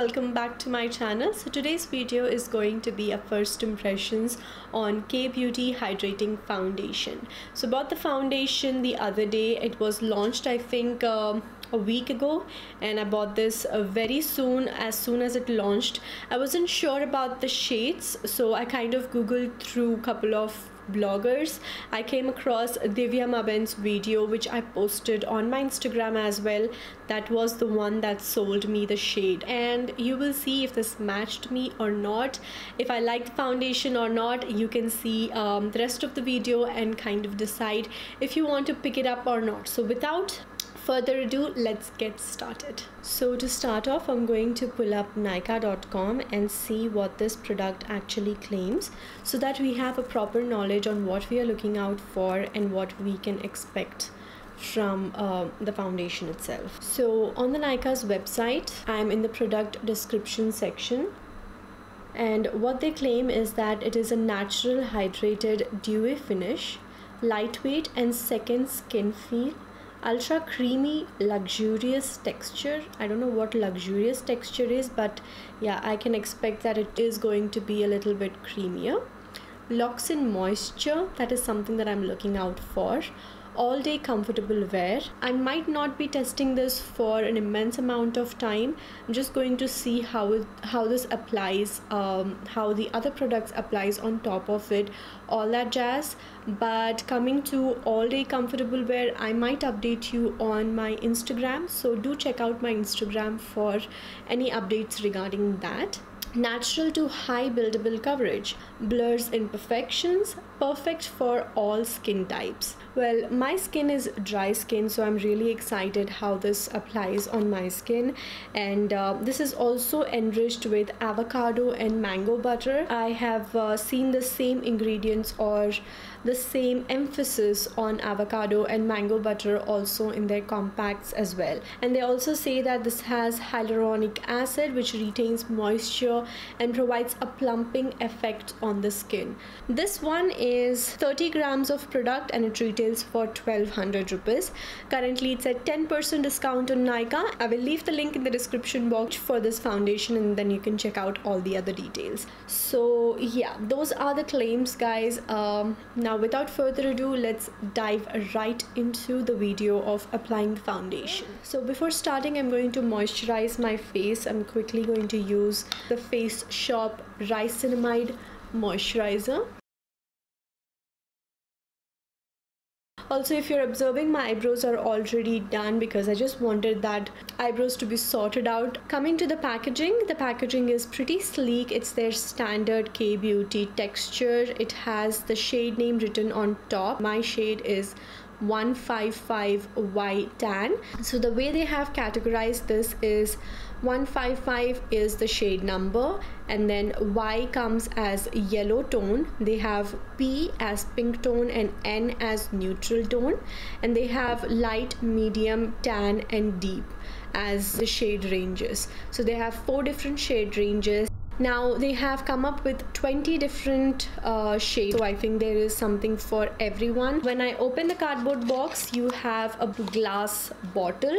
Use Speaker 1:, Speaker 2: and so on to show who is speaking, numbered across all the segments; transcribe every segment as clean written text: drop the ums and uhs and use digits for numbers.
Speaker 1: welcome back to my channel. So today's video is going to be a first impressions on Kay Beauty Hydrating Foundation. So bought the foundation the other day. It was launched I think a week ago, and I bought this very soon as it launched. I wasn't sure about the shades, so I kind of googled through a couple of bloggers. I came across Divya Maben's video, which I posted on my Instagram as well. That was the one that sold me the shade, and you will see if this matched me or not, if I liked the foundation or not. You can see the rest of the video and kind of decide if you want to pick it up or not. So without further ado, let's get started. So to start off, I'm going to pull up Nykaa.com and see what this product actually claims, so that we have a proper knowledge on what we are looking out for and what we can expect from the foundation itself. So on the Nykaa's website, I'm in the product description section, and what they claim is that it is a natural hydrated dewy finish, lightweight and second skin feel, ultra creamy luxurious texture. I don't know what luxurious texture is, but yeah, I can expect that it is going to be a little bit creamier. Locks in moisture, that is something that I'm looking out for. All day comfortable wear. I might not be testing this for an immense amount of time. I'm just going to see how this applies, how the other products applies on top of it, all that jazz. But coming to all day comfortable wear, I might update you on my Instagram, so do check out my Instagram for any updates regarding that. Natural to high buildable coverage, blurs imperfections, perfect for all skin types. Well, my skin is dry skin, so I'm really excited how this applies on my skin. And this is also enriched with avocado and mango butter. I have seen the same ingredients or the same emphasis on avocado and mango butter also in their compacts as well. And they also say that this has hyaluronic acid, which retains moisture and provides a plumping effect on the skin. This one is 30 grams of product and it retails for 1200 rupees. Currently it's at 10% discount on Nykaa. I will leave the link in the description box for this foundation, and then you can check out all the other details. So yeah, those are the claims, guys. Now without further ado, let's dive right into the video of applying the foundation. So before starting, I'm going to moisturize my face. I'm quickly going to use the Face Shop Niacinamide moisturizer. Also, if you're observing, my eyebrows are already done because I just wanted that eyebrows to be sorted out. Coming to the packaging is pretty sleek. It's their standard Kay Beauty texture. It has the shade name written on top. My shade is 155Y tan. So the way they have categorized this is 155 is the shade number, and then Y comes as yellow tone. They have P as pink tone and N as neutral tone, and they have light, medium, tan and deep as the shade ranges. So they have 4 different shade ranges. Now they have come up with 20 different shades, so I think there is something for everyone. When I open the cardboard box, you have a glass bottle.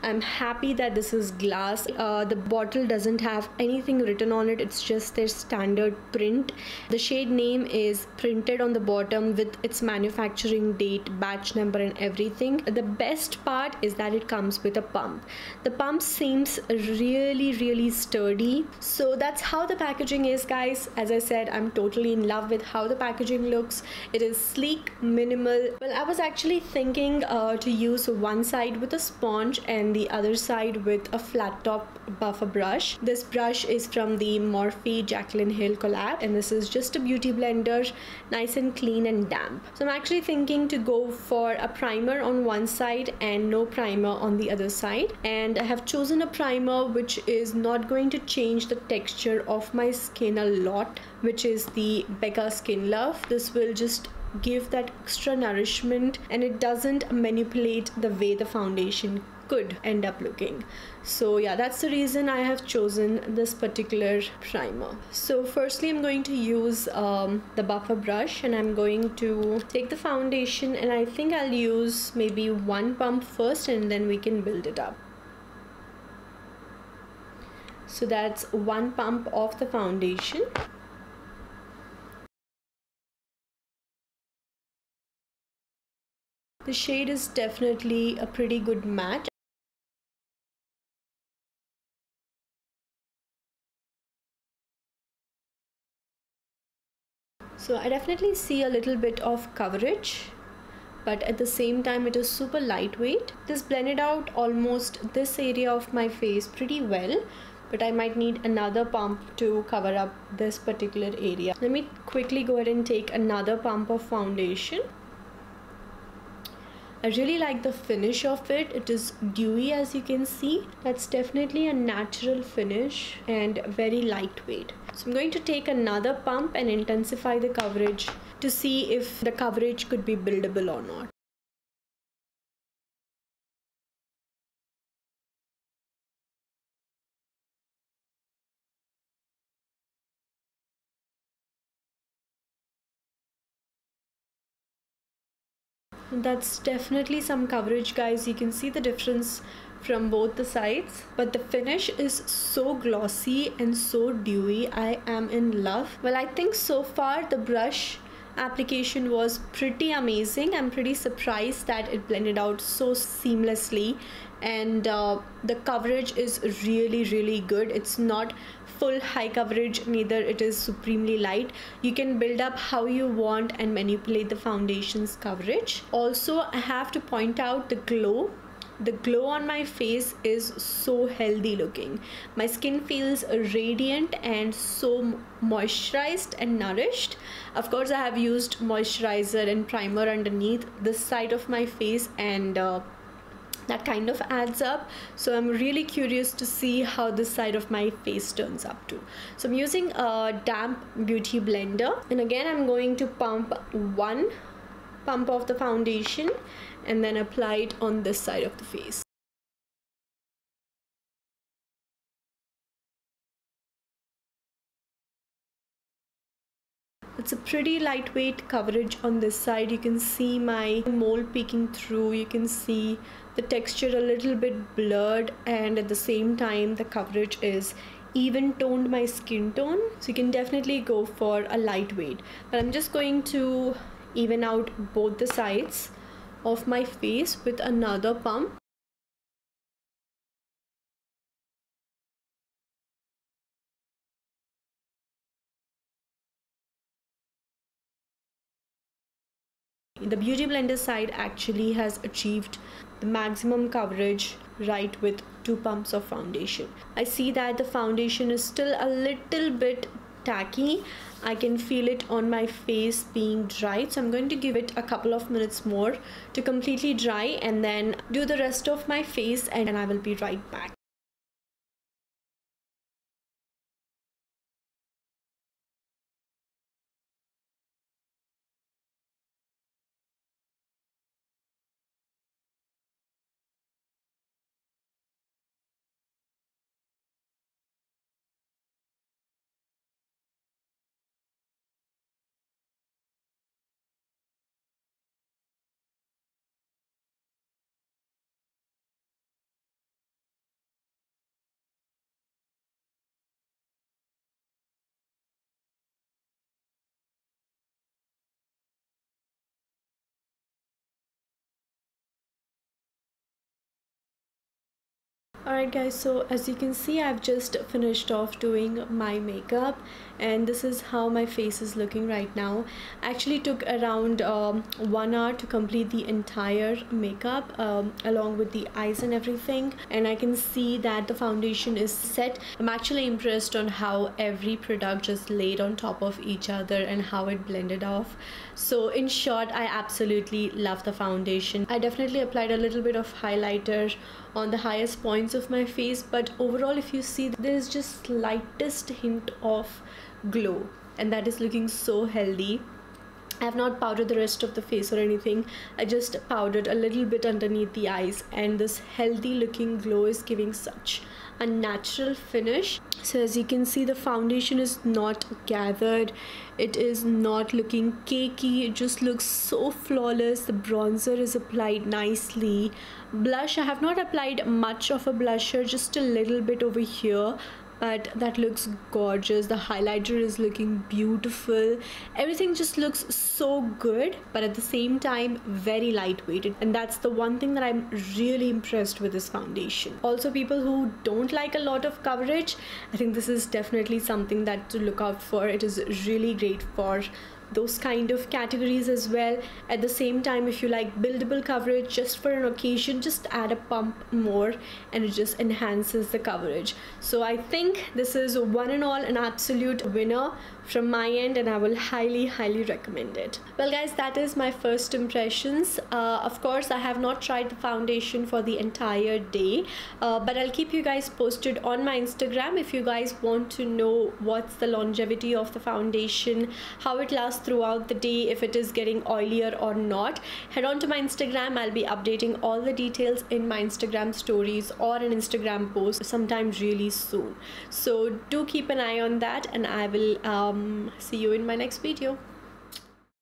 Speaker 1: I'm happy that this is glass. The bottle doesn't have anything written on it. It's just their standard print. The shade name is printed on the bottom with its manufacturing date, batch number and everything. The best part is that it comes with a pump. The pump seems really sturdy. So that's how the packaging is, guys. As I said, I'm totally in love with how the packaging looks. It is sleek, minimal. Well, I was actually thinking to use one side with a sponge and the other side with a flat top buffer brush. This brush is from the Morphe Jaclyn Hill collab, and this is just a beauty blender, nice and clean and damp. So I'm actually thinking to go for a primer on one side and no primer on the other side, and I have chosen a primer which is not going to change the texture of my skin a lot, which is the Becca Skin Love. This will just give that extra nourishment, and it doesn't manipulate the way the foundation could end up looking. So yeah, that's the reason I have chosen this particular primer. So firstly, I'm going to use the buffer brush, and I'm going to take the foundation, and I think I'll use maybe one pump first and then we can build it up. So that's one pump of the foundation. The shade is definitely a pretty good match. So I definitely see a little bit of coverage, but at the same time it is super lightweight. This blended out almost this area of my face pretty well, but I might need another pump to cover up this particular area. Let me quickly go ahead and take another pump of foundation. I really like the finish of it. It is dewy, as you can see. That's definitely a natural finish and very lightweight. So I'm going to take another pump and intensify the coverage to see if the coverage could be buildable or not. That's definitely some coverage, guys. You can see the difference from both the sides, but the finish is so glossy and so dewy. I am in love. Well, I think so far the brush application was pretty amazing. I'm pretty surprised that it blended out so seamlessly, and the coverage is really good. It's not full high coverage, neither it is supremely light. You can build up how you want and manipulate the foundation's coverage. Also, I have to point out the glow. The glow on my face is so healthy looking. My skin feels radiant and so moisturized and nourished. Of course, I have used moisturizer and primer underneath this side of my face, and that kind of adds up. So I'm really curious to see how this side of my face turns up too. So I'm using a damp beauty blender, and again I'm going to pump one pump of the foundation and then apply it on this side of the face. It's a pretty lightweight coverage on this side. You can see my mole peeking through. You can see the texture a little bit blurred, and at the same time the coverage is even toned my skin tone. So you can definitely go for a lightweight, but I'm just going to even out both the sides of my face with another pump. The beauty blender side actually has achieved the maximum coverage right with 2 pumps of foundation. I see that the foundation is still a little bit tacky. I can feel it on my face being dry, so I'm going to give it a couple of minutes more to completely dry and then do the rest of my face, and I will be right back. Alright guys, so as you can see, I've just finished off doing my makeup, and this is how my face is looking right now. Actually took around 1 hour to complete the entire makeup along with the eyes and everything, and I can see that the foundation is set. I'm actually impressed on how every product just laid on top of each other and how it blended off. So in short, I absolutely love the foundation. I definitely applied a little bit of highlighter on the highest points of my face, but overall if you see, there is just slightest hint of glow, and that is looking so healthy. I have not powdered the rest of the face or anything. I just powdered a little bit underneath the eyes, and this healthy looking glow is giving such a natural finish. So as you can see, the foundation is not gathered, it is not looking cakey, it just looks so flawless. The bronzer is applied nicely. Blush, I have not applied much of a blusher, just a little bit over here, but that looks gorgeous. The highlighter is looking beautiful. Everything just looks so good, but at the same time very lightweight, and that's the one thing that I'm really impressed with this foundation. Also, people who don't like a lot of coverage, I think this is definitely something that to look out for. It is really great for those kind of categories as well. At the same time, if you like buildable coverage just for an occasion, just add a pump more and it just enhances the coverage. So I think this is one and all an absolute winner from my end, and I will highly recommend it. Well guys, that is my first impressions. Of course, I have not tried the foundation for the entire day, but I'll keep you guys posted on my Instagram. If you guys want to know what's the longevity of the foundation, how it lasts throughout the day, if it is getting oilier or not, head on to my Instagram. I'll be updating all the details in my Instagram stories or an Instagram post sometime really soon. So do keep an eye on that, and I will see you in my next video.